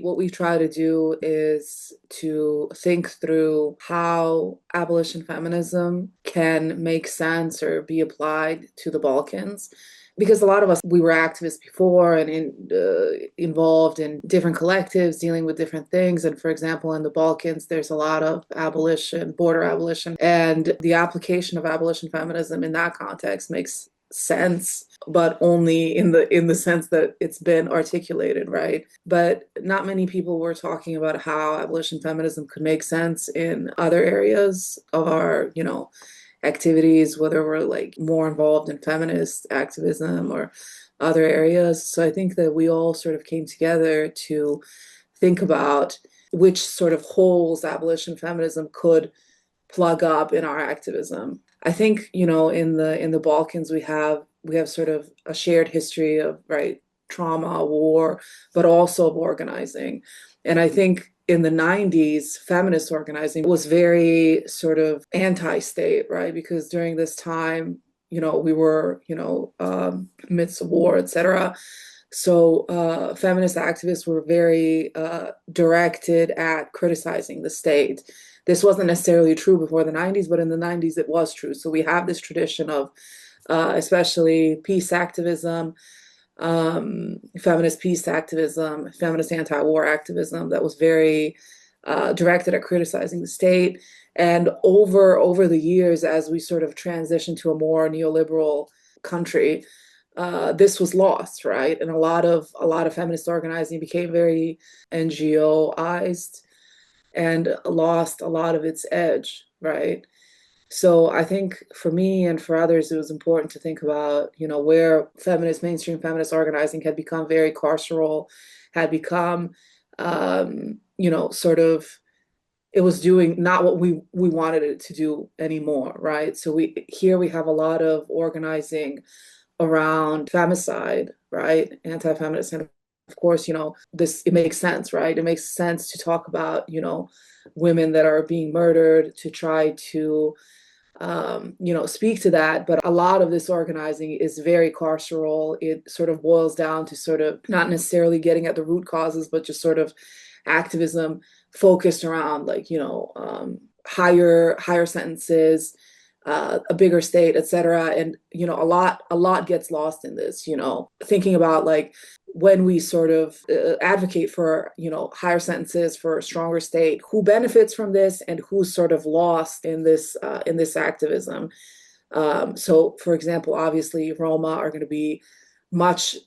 What we try to do is to think through how abolition feminism can make sense or be applied to the Balkans. Because a lot of us, we were activists before and involved in different collectives dealing with different things. And for example, in the Balkans, there's a lot of abolition, border abolition, and the application of abolition feminism in that context makes sense, but only in the sense that it's been articulated, right? But not many people were talking about how abolition feminism could make sense in other areas of our, activities, whether we're like more involved in feminist activism or other areas. So I think that we all sort of came together to think about which sort of holes abolition feminism could plug up in our activism. I think, in the Balkans we have sort of a shared history of, right, trauma, war, but also of organizing. And I think in the 90s, feminist organizing was very sort of anti-state, right? Because during this time, we were, midst of war, etc. So feminist activists were very directed at criticizing the state. This wasn't necessarily true before the 90s, but in the 90s it was true. So we have this tradition of especially peace activism, feminist peace activism, feminist anti-war activism that was very directed at criticizing the state. And over the years, as we sort of transitioned to a more neoliberal country, this was lost, right? And a lot of feminist organizing became very NGOized and lost a lot of its edge, right? So I think for me and for others, it was important to think about, where mainstream feminist organizing had become very carceral, had become, sort of, it was doing not what we wanted it to do anymore, right? So we have a lot of organizing around femicide, right? Anti-feminist. And of course, it makes sense, right? It makes sense to talk about, women that are being murdered, to try to speak to that. But a lot of this organizing is very carceral. It sort of boils down to sort of not necessarily getting at the root causes, but just sort of activism focused around like, higher sentences, a bigger state, etc. And a lot gets lost in this. Thinking about like when we sort of advocate for higher sentences, for a stronger state, who benefits from this and who's sort of lost in this activism. So, for example, obviously Roma are going to be much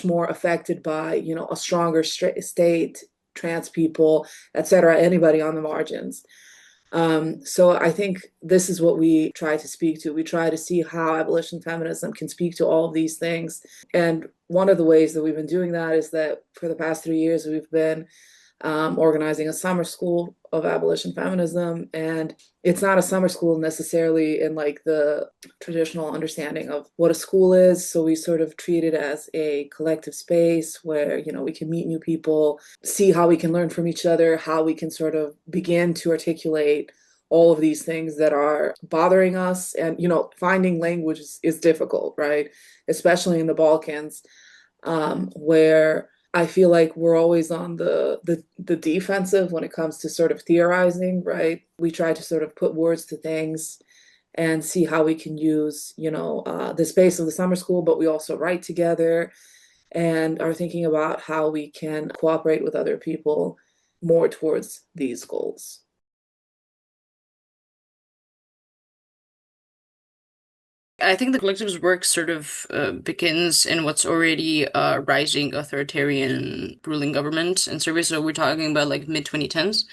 more affected by a stronger state, trans people, etc. Anybody on the margins. So I think this is what we try to speak to. We try to see how abolition feminism can speak to all of these things. And one of the ways that we've been doing that is that for the past 3 years, we've been organizing a summer school of abolition feminism. And it's not a summer school necessarily in like the traditional understanding of what a school is. So we sort of treat it as a collective space where, we can meet new people, see how we can learn from each other, how we can sort of begin to articulate all of these things that are bothering us. And, finding language is difficult, right? Especially in the Balkans, where I feel like we're always on the defensive when it comes to sort of theorizing, right? We try to sort of put words to things and see how we can use, the space of the summer school, but we also write together and are thinking about how we can cooperate with other people more towards these goals. I think the collective's work sort of begins in what's already a rising authoritarian ruling government in Serbia. So we're talking about like mid 2010s.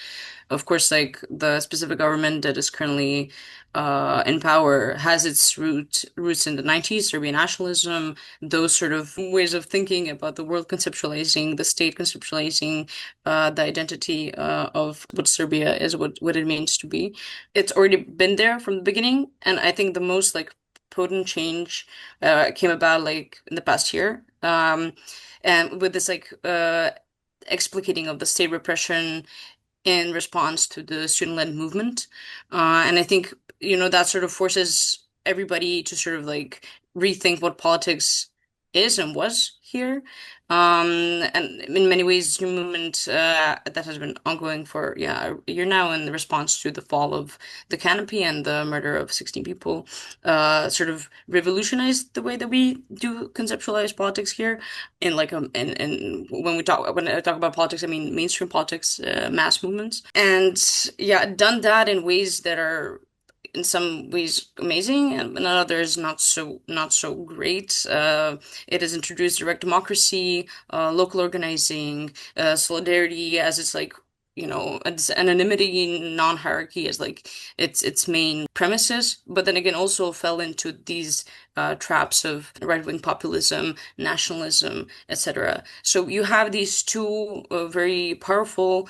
Of course, like the specific government that is currently in power has its roots in the 90s, Serbian nationalism, those sort of ways of thinking about the world conceptualizing, the state conceptualizing the identity of what Serbia is, what it means to be. It's already been there from the beginning, and I think the most like potent change came about like in the past year. And with this like explicating of the state repression in response to the student-led movement. And I think, that sort of forces everybody to sort of like rethink what politics is and was here. And in many ways, the movement that has been ongoing for a year now, in the response to the fall of the canopy and the murder of 16 people, sort of revolutionized the way that we do conceptualize politics here. In like and when I talk about politics, I mean mainstream politics, mass movements, and yeah, done that in ways that are in some ways amazing and in others not so great. It has introduced direct democracy, local organizing, solidarity as its like it's anonymity, non-hierarchy as like its main premises, but then again also fell into these traps of right-wing populism, nationalism, etc. So you have these two very powerful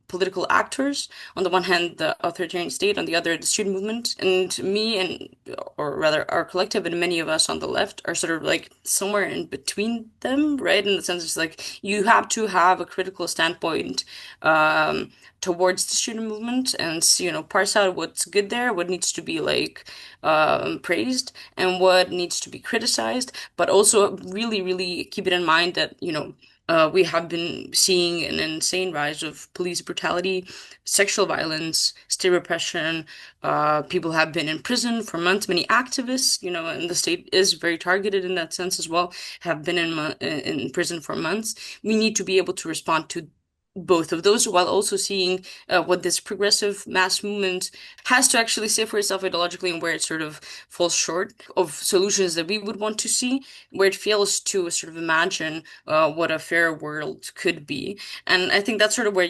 political actors. On the one hand, the authoritarian state, on the other, the student movement. And me or rather, our collective and many of us on the left are sort of like somewhere in between them, right? In the sense, it's like you have to have a critical standpoint towards the student movement and, parse out what's good there, what needs to be like praised, and what needs to be criticized, but also really, really keep it in mind that, we have been seeing an insane rise of police brutality, sexual violence, state repression. People have been in prison for months. Many activists, and the state is very targeted in that sense as well, have been in prison for months. We need to be able to respond to both of those while also seeing what this progressive mass movement has to actually say for itself ideologically, and where it sort of falls short of solutions that we would want to see, where it fails to sort of imagine what a fair world could be. And I think that's sort of where,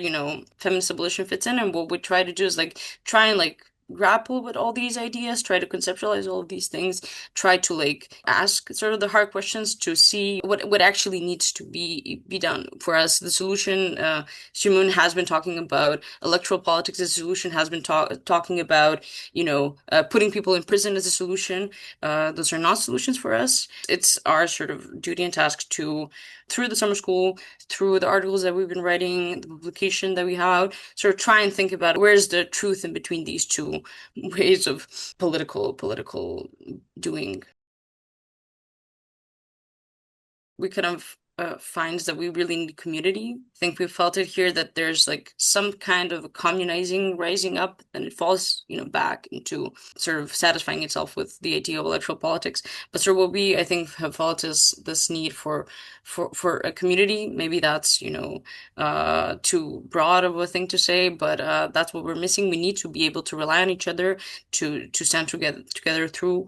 feminist abolition fits in. And what we try to do is like try and like grapple with all these ideas, try to conceptualize all of these things, try to like ask sort of the hard questions to see what actually needs to be done. For us, the solution, Shimoon has been talking about electoral politics as a solution, has been talking about, putting people in prison as a solution. Those are not solutions for us. It's our sort of duty and task to, through the summer school, through the articles that we've been writing, the publication that we have, sort of try and think about where's the truth in between these two ways of political doing. We kind of finds that we really need community. I think we felt it here that there's like some kind of communizing rising up, and it falls, back into sort of satisfying itself with the idea of electoral politics. But sort of what we, I think, have felt is this need for a community. Maybe that's, too broad of a thing to say, but that's what we're missing. We need to be able to rely on each other to stand together through,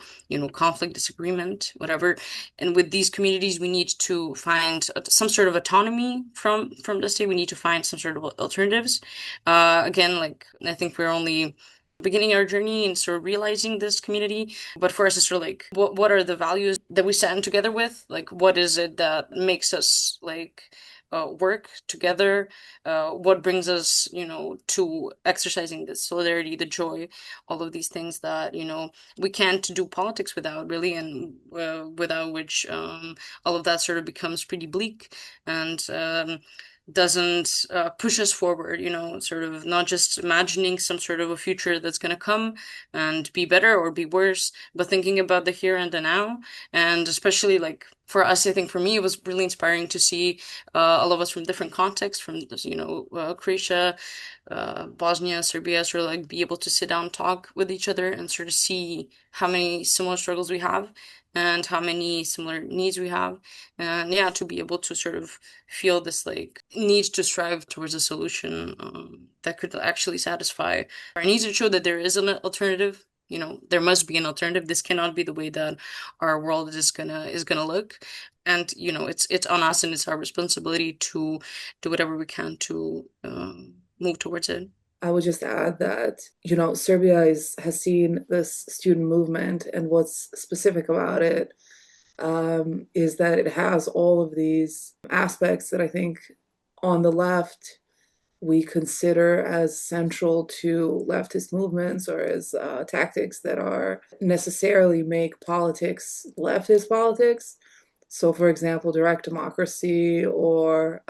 conflict, disagreement, whatever. And with these communities, we need to find some sort of autonomy from the state. We need to find some sort of alternatives. Again, like I think we're only beginning our journey and sort of realizing this community. But for us, it's sort of like what are the values that we stand together with? Like what is it that makes us like work together? What brings us, to exercising the solidarity, the joy, all of these things that, we can't do politics without really, and without which all of that sort of becomes pretty bleak and doesn't push us forward, sort of not just imagining some sort of a future that's going to come and be better or be worse, but thinking about the here and the now. And especially like for us, I think for me, it was really inspiring to see all of us from different contexts, from, Croatia, Bosnia, Serbia, sort of like be able to sit down, talk with each other, and sort of see how many similar struggles we have and how many similar needs we have. And yeah, to be able to sort of feel this like need to strive towards a solution that could actually satisfy our needs and show that there is an alternative. There must be an alternative. This cannot be the way that our world is gonna look. And it's on us and it's our responsibility to do whatever we can to move towards it. I would just add that, Serbia has seen this student movement, and what's specific about it is that it has all of these aspects that I think on the left we consider as central to leftist movements, or as tactics that are necessarily make politics leftist politics. So, for example, direct democracy, or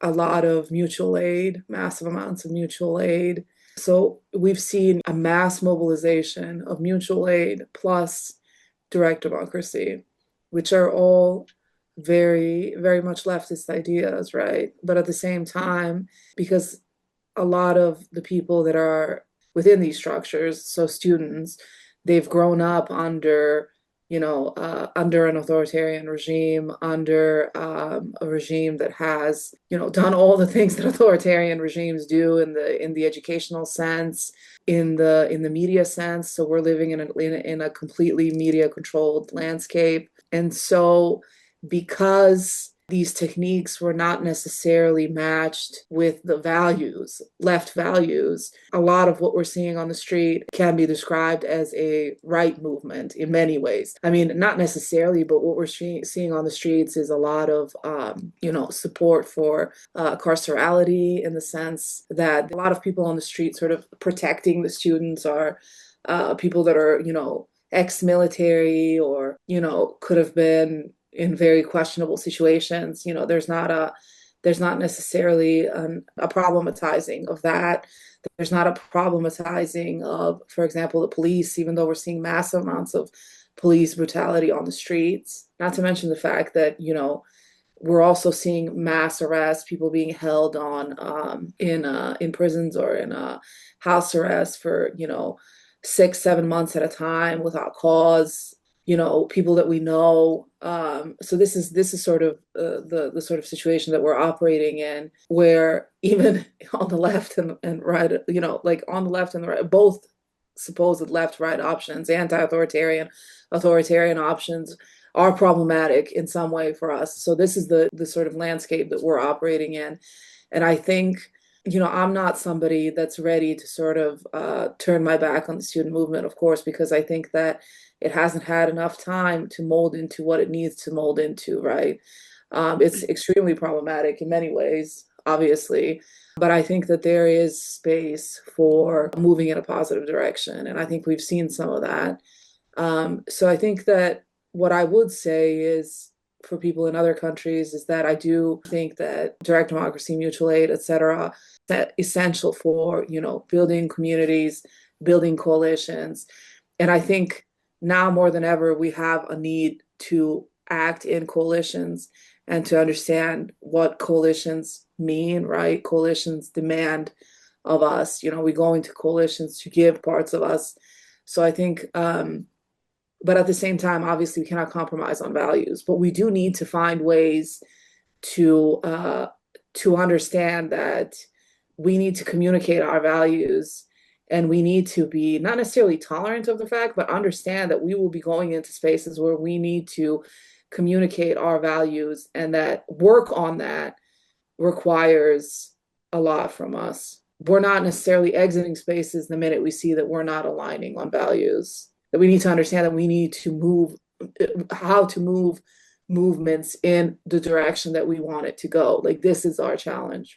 a lot of mutual aid, massive amounts of mutual aid. So we've seen a mass mobilization of mutual aid plus direct democracy. which are all very, very much leftist ideas, right? But at the same time, because a lot of the people that are within these structures, so students, they've grown up under, under an authoritarian regime, under a regime that has, done all the things that authoritarian regimes do in the educational sense, in the media sense. So we're living in a completely media controlled landscape, and so because these techniques were not necessarily matched with the values, left values. A lot of what we're seeing on the street can be described as a right movement in many ways. I mean, not necessarily, but what we're seeing on the streets is a lot of, support for carcerality, in the sense that a lot of people on the street sort of protecting the students are people that are, ex-military, or, could have been in very questionable situations. There's not necessarily a problematizing of that. There's not a problematizing of, for example, the police, even though we're seeing massive amounts of police brutality on the streets. Not to mention the fact that, we're also seeing mass arrests, people being held on in prisons or in house arrest for 6, 7 months at a time without cause. People that we know. So this is sort of the sort of situation that we're operating in, where even on the left and right, like on the left and the right, both supposed left right options, anti-authoritarian, authoritarian options, are problematic in some way for us. So this is the sort of landscape that we're operating in. And I think, I'm not somebody that's ready to sort of turn my back on the student movement, of course, because I think that it hasn't had enough time to mold into what it needs to mold into, right? It's extremely problematic in many ways, obviously, but I think that there is space for moving in a positive direction. And I think we've seen some of that. So I think that what I would say is, for people in other countries, is that I do think that direct democracy, mutual aid, etc., that essential for, building communities, building coalitions. And I think now more than ever, we have a need to act in coalitions and to understand what coalitions mean, right? Coalitions demand of us. We go into coalitions to give parts of us. So I think, but at the same time, obviously, we cannot compromise on values. But we do need to find ways to understand that we need to communicate our values, and we need to be not necessarily tolerant of the fact, but understand that we will be going into spaces where we need to communicate our values, and that work on that requires a lot from us. We're not necessarily exiting spaces the minute we see that we're not aligning on values. That we need to understand that we need to move, how to move movements in the direction that we want it to go. Like, this is our challenge.